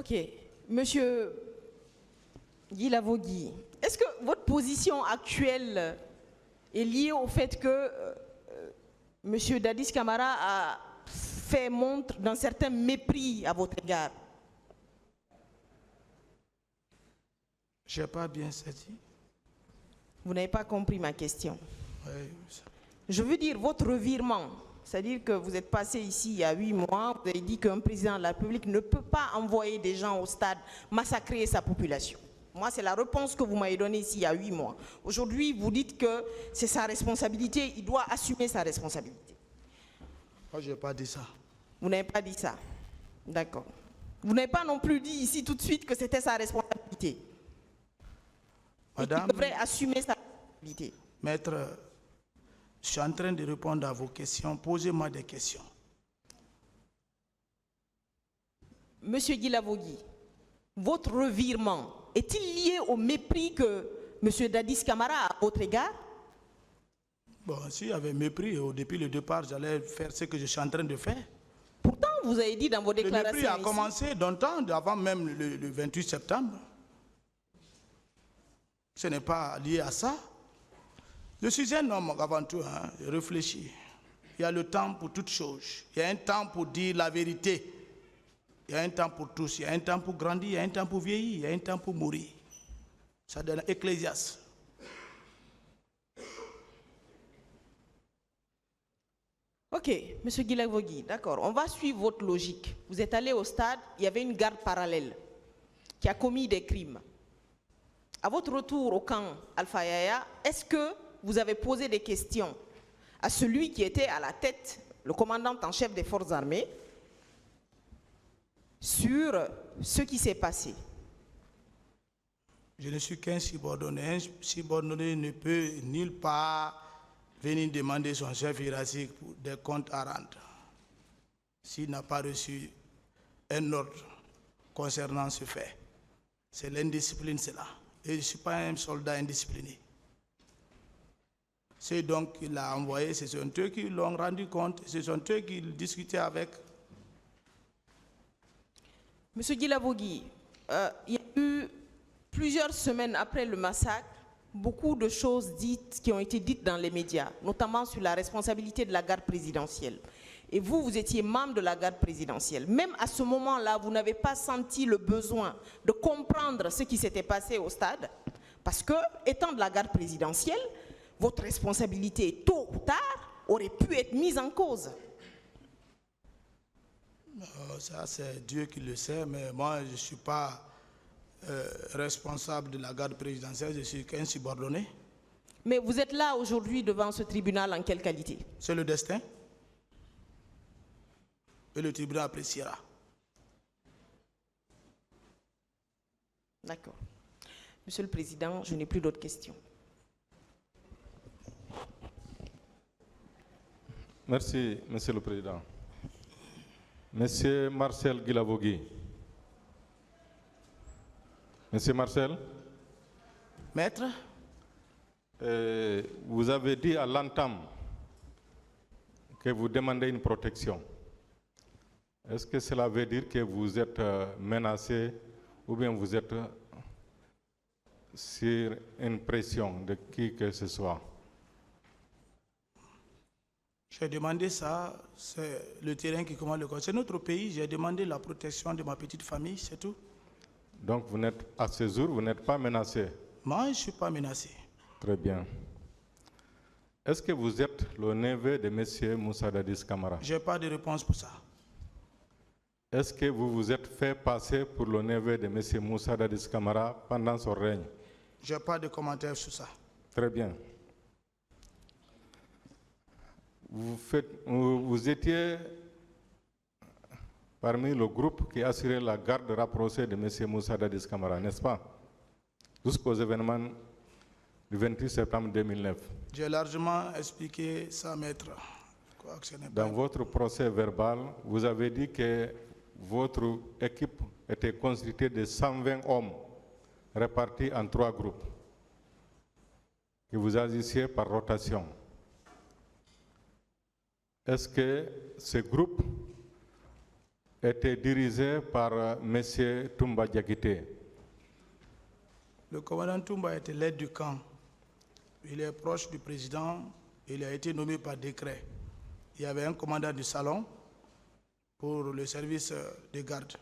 Ok. Monsieur Guy Lavogui, est-ce que votre position actuelle est liée au fait que Monsieur Dadis Camara a fait montre d'un certain mépris à votre égard? Je n'ai pas bien saisi. Vous n'avez pas compris ma question. Oui. Je veux dire votre revirement. C'est-à-dire que vous êtes passé ici il y a 8 mois, vous avez dit qu'un président de la République ne peut pas envoyer des gens au stade massacrer sa population. Moi, c'est la réponse que vous m'avez donnée ici il y a 8 mois. Aujourd'hui, vous dites que c'est sa responsabilité, il doit assumer sa responsabilité. Moi, je n'ai pas dit ça. Vous n'avez pas dit ça. D'accord. Vous n'avez pas non plus dit ici tout de suite que c'était sa responsabilité. Madame, il devrait assumer sa responsabilité. Maître, je suis en train de répondre à vos questions. Posez-moi des questions. Monsieur Guy Lavogui, votre revirement est-il lié au mépris que Monsieur Dadis Camara a à votre égard? Bon, s'il y avait mépris, depuis le départ, j'allais faire ce que je suis en train de faire. Pourtant, vous avez dit dans vos déclarations. Le mépris a commencé longtemps, avant même le 28 septembre. Ce n'est pas lié à ça. Je suis un homme avant tout, hein, je réfléchis. Il y a le temps pour toutes choses. Il y a un temps pour dire la vérité. Il y a un temps pour tous. Il y a un temps pour grandir, il y a un temps pour vieillir, il y a un temps pour mourir. Ça donne Ecclésiaste. Ok, Monsieur Guy Lavogui, d'accord, on va suivre votre logique. Vous êtes allé au stade, il y avait une garde parallèle qui a commis des crimes. À votre retour au camp Alpha Yaya, est-ce que vous avez posé des questions à celui qui était à la tête, le commandant en chef des forces armées, sur ce qui s'est passé? Je ne suis qu'un subordonné. Un subordonné ne peut nulle part venir demander son chef hiérarchique pour des comptes à rendre s'il n'a pas reçu un ordre concernant ce fait. C'est l'indiscipline, cela. Et je ne suis pas un soldat indiscipliné. C'est donc qu'il a envoyé, ce sont eux qui l'ont rendu compte, ce sont eux qui discutaient avec. Monsieur Guy Lavogui, il y a eu plusieurs semaines après le massacre, beaucoup de choses dites qui ont été dites dans les médias, notamment sur la responsabilité de la garde présidentielle. Et vous, vous étiez membre de la garde présidentielle. Même à ce moment-là, vous n'avez pas senti le besoin de comprendre ce qui s'était passé au stade, parce que, étant de la garde présidentielle, votre responsabilité, tôt ou tard, aurait pu être mise en cause. Ça, c'est Dieu qui le sait, mais moi, je ne suis pas responsable de la garde présidentielle, je suis qu'un subordonné. Mais vous êtes là aujourd'hui devant ce tribunal en quelle qualité? C'est le destin. Et le tribunal appréciera. D'accord. Monsieur le Président, je n'ai plus d'autres questions. Merci, Monsieur le Président. Monsieur Marcel Guy Lavogui. Monsieur Marcel. Maître. Vous avez dit à l'entame que vous demandez une protection. Est-ce que cela veut dire que vous êtes menacé ou bien vous êtes sur une pression de qui que ce soit? J'ai demandé ça, c'est le terrain qui commande le corps. C'est notre pays, j'ai demandé la protection de ma petite famille, c'est tout. Donc vous n'êtes, à ce jour, vous n'êtes pas menacé? Moi, je ne suis pas menacé. Très bien. Est-ce que vous êtes le neveu de M. Moussa Dadis Camara? Je n'ai pas de réponse pour ça. Est-ce que vous vous êtes fait passer pour le neveu de M. Moussa Dadis Camara pendant son règne? Je n'ai pas de commentaire sur ça. Très bien. Vous étiez parmi le groupe qui assurait la garde rapprochée de M. Moussa Dadis Camara, n'est-ce pas? Jusqu'aux événements du 28 septembre 2009. J'ai largement expliqué ça, maître. Dans votre procès verbal, vous avez dit que votre équipe était constituée de 120 hommes répartis en 3 groupes, que vous agissiez par rotation. Est-ce que ce groupe était dirigé par M. Toumba Diakité. Le commandant Toumba était l'aide du camp. Il est proche du président. Il a été nommé par décret. Il y avait un commandant du salon pour le service de garde.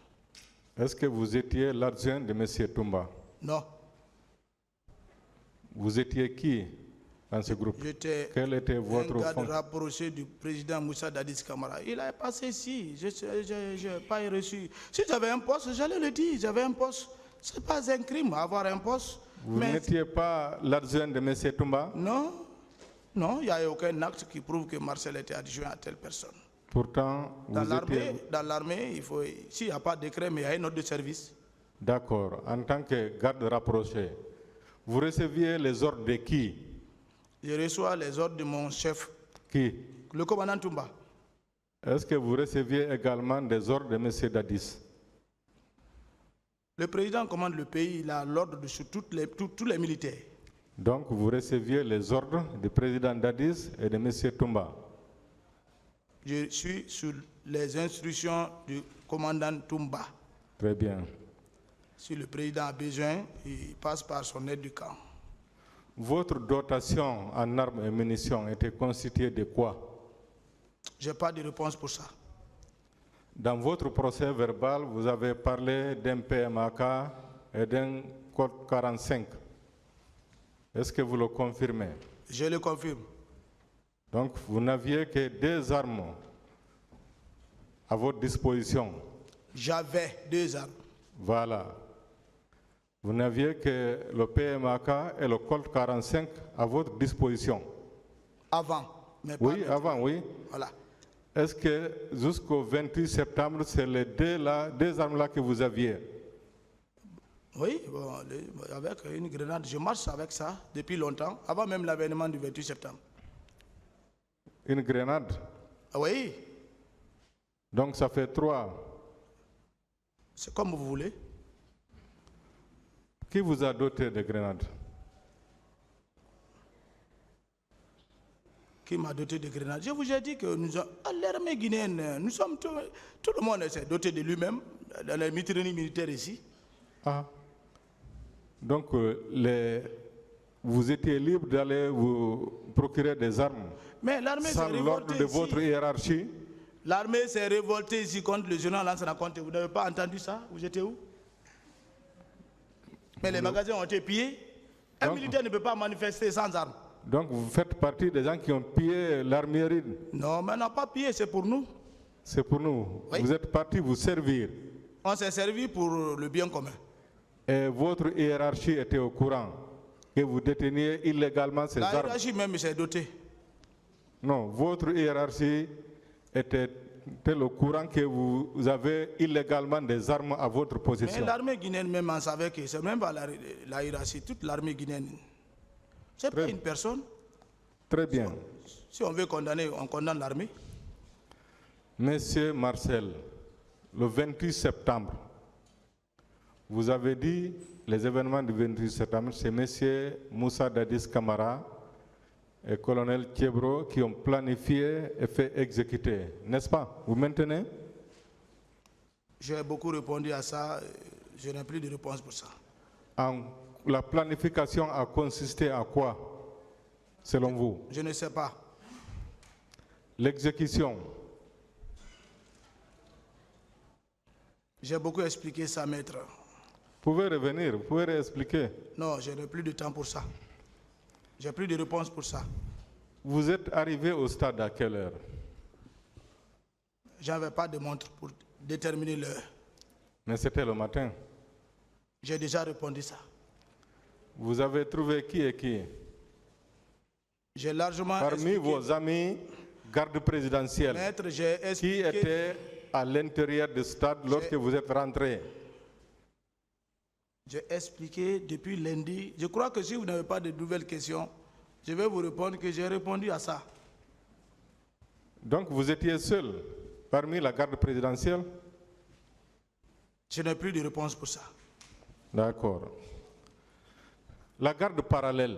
Est-ce que vous étiez l'adjoint de M. Toumba? Non. Vous étiez qui dans ce groupe? J'étais Quel était votre un garde fonction? rapproché du président Moussa Dadis Camara. Il a passé ici. Je n'ai pas reçu. Si j'avais un poste, j'allais le dire. J'avais un poste. Ce n'est pas un crime avoir un poste. Vous n'étiez pas l'adjoint de M. Toumba? Non. Non, il n'y a aucun acte qui prouve que Marcel était adjoint à telle personne. Pourtant, Dans vous étiez... l'armée, il faut, s'il n'y a pas de décret, mais il y a un ordre de service. D'accord. En tant que garde rapproché, vous receviez les ordres de qui? Je reçois les ordres de mon chef, Qui? le commandant Toumba. Est-ce que vous receviez également des ordres de M. Dadis? Le président commande le pays, il a l'ordre de tous les militaires. Donc, vous receviez les ordres du président Dadis et de M. Toumba? Je suis sous les instructions du commandant Toumba. Très bien. Si le président a besoin, il passe par son aide du camp. Votre dotation en armes et munitions était constituée de quoi? Je n'ai pas de réponse pour ça. Dans votre procès verbal, vous avez parlé d'un PMAK et d'un code 45. Est-ce que vous le confirmez? Je le confirme. Donc, vous n'aviez que 2 armes à votre disposition. J'avais 2 armes. Voilà. Vous n'aviez que le PMAK et le Colt 45 à votre disposition. Avant. Mais pas Oui, maintenant. avant, oui. Voilà. Est-ce que jusqu'au 28 septembre, c'est les 2 armes-là que vous aviez? Oui, bon, avec une grenade. Je marche avec ça depuis longtemps, avant même l'avènement du 28 septembre. Une grenade? Ah oui, Donc ça fait 3. c'est comme vous voulez. Qui vous a doté de grenades? Qui m'a doté de grenades? Je vous ai dit que nous sommes à l'armée guinéenne. Nous sommes tout le monde s'est doté de lui-même dans les mitrailleries militaires ici. Ah. Donc vous étiez libre d'aller vous procurer des armes Mais l'armée s'est sans l'ordre révoltée de ici. votre hiérarchie? L'armée s'est révoltée ici contre le général Lansana Conté. Vous n'avez pas entendu ça? Vous étiez où? Mais les magasins ont été pillés. Un militaire ne peut pas manifester sans armes. Donc vous faites partie des gens qui ont pillé l'armurerie? Non, mais on n'a pas pillé, c'est pour nous. C'est pour nous. Oui. Vous êtes partis vous servir. On s'est servi pour le bien commun. Et votre hiérarchie était au courant que vous déteniez illégalement ces La armes? hiérarchie même s'est dotée. Non, votre hiérarchie était au courant que vous avez illégalement des armes à votre Mais possession? l'armée guinéenne même en savait que c'est même pas la hiérarchie, toute l'armée guinéenne. C'est pas une personne. Très bien. Si on veut condamner, on condamne l'armée. Monsieur Marcel, le 28 septembre, vous avez dit les événements du 28 septembre, c'est monsieur Moussa Dadis Camara et colonel Thiebro qui ont planifié et fait exécuter, n'est-ce pas? Vous maintenez? J'ai beaucoup répondu à ça, je n'ai plus de réponse pour ça. La planification a consisté à quoi, selon vous? Je ne sais pas. L'exécution? J'ai beaucoup expliqué ça, maître. Vous pouvez revenir, vous pouvez réexpliquer. Non, je n'ai plus de temps pour ça. J'ai plus de réponse pour ça. Vous êtes arrivé au stade à quelle heure? Je n'avais pas de montre pour déterminer l'heure. Mais c'était le matin. J'ai déjà répondu ça. Vous avez trouvé qui et qui? J'ai largement Parmi expliqué. vos amis garde présidentielle, Maître, j'ai qui expliqué. étaient à l'intérieur du stade lorsque vous êtes rentré? J'ai expliqué depuis lundi. Je crois que si vous n'avez pas de nouvelles questions, je vais vous répondre que j'ai répondu à ça. Donc vous étiez seul parmi la garde présidentielle? Je n'ai plus de réponse pour ça. D'accord. La garde parallèle,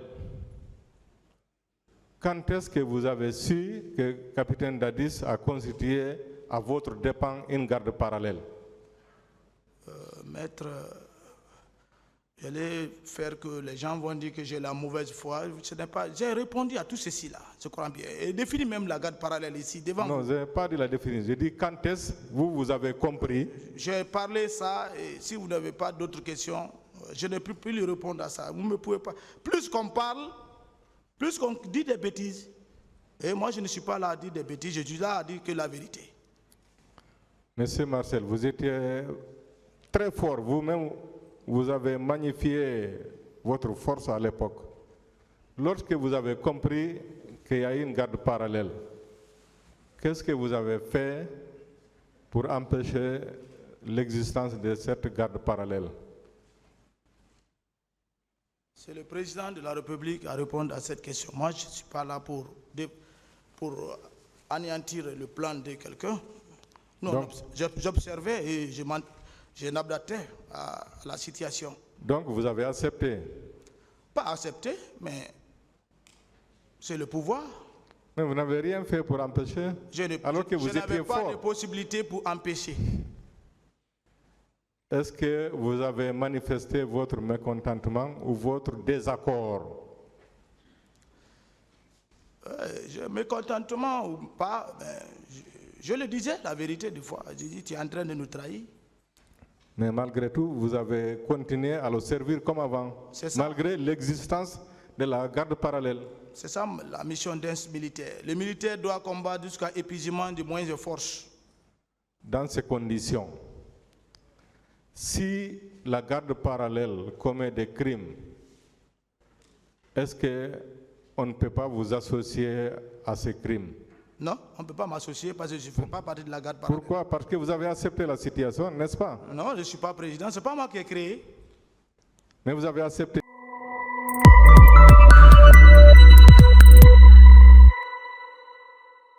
quand est-ce que vous avez su que le capitaine Dadis a constitué à votre dépens une garde parallèle? Maître, j'allais faire que les gens vont dire que j'ai la mauvaise foi. Ce n'est pas. J'ai répondu à tout ceci là, je crois bien. Et défini même la garde parallèle ici devant Non, vous. je n'ai pas dit la définition. J'ai dit quand est-ce vous avez compris? J'ai parlé ça et si vous n'avez pas d'autres questions, je ne peux plus lui répondre à ça. Vous ne pouvez pas. Plus qu'on parle, plus qu'on dit des bêtises. Et moi, je ne suis pas là à dire des bêtises, je suis là à dire que la vérité. Monsieur Marcel, vous étiez très fort. Vous-même, vous avez magnifié votre force à l'époque. Lorsque vous avez compris qu'il y a une garde parallèle, qu'est-ce que vous avez fait pour empêcher l'existence de cette garde parallèle? C'est le président de la République à répondre à cette question. Moi, je ne suis pas là pour anéantir le plan de quelqu'un. Non, j'observais et je m'adaptais à la situation. Donc vous avez accepté? Pas accepté, mais c'est le pouvoir. Mais vous n'avez rien fait pour empêcher? Alors que vous étiez n'avais pas fort. de possibilité pour empêcher. Est-ce que vous avez manifesté votre mécontentement ou votre désaccord? Mécontentement ou pas, je le disais la vérité des fois. J'ai dit, tu es en train de nous trahir. Mais malgré tout, vous avez continué à le servir comme avant, malgré l'existence de la garde parallèle. C'est ça la mission d'un militaire. Le militaire doit combattre jusqu'à épuisement des moyens de force. Dans ces conditions, si la garde parallèle commet des crimes, est-ce qu'on ne peut pas vous associer à ces crimes? Non, on ne peut pas m'associer parce que je ne fais pas partie de la garde parallèle. Pourquoi? Parce que vous avez accepté la situation, n'est-ce pas? Non, je ne suis pas président, ce n'est pas moi qui ai créé. Mais vous avez accepté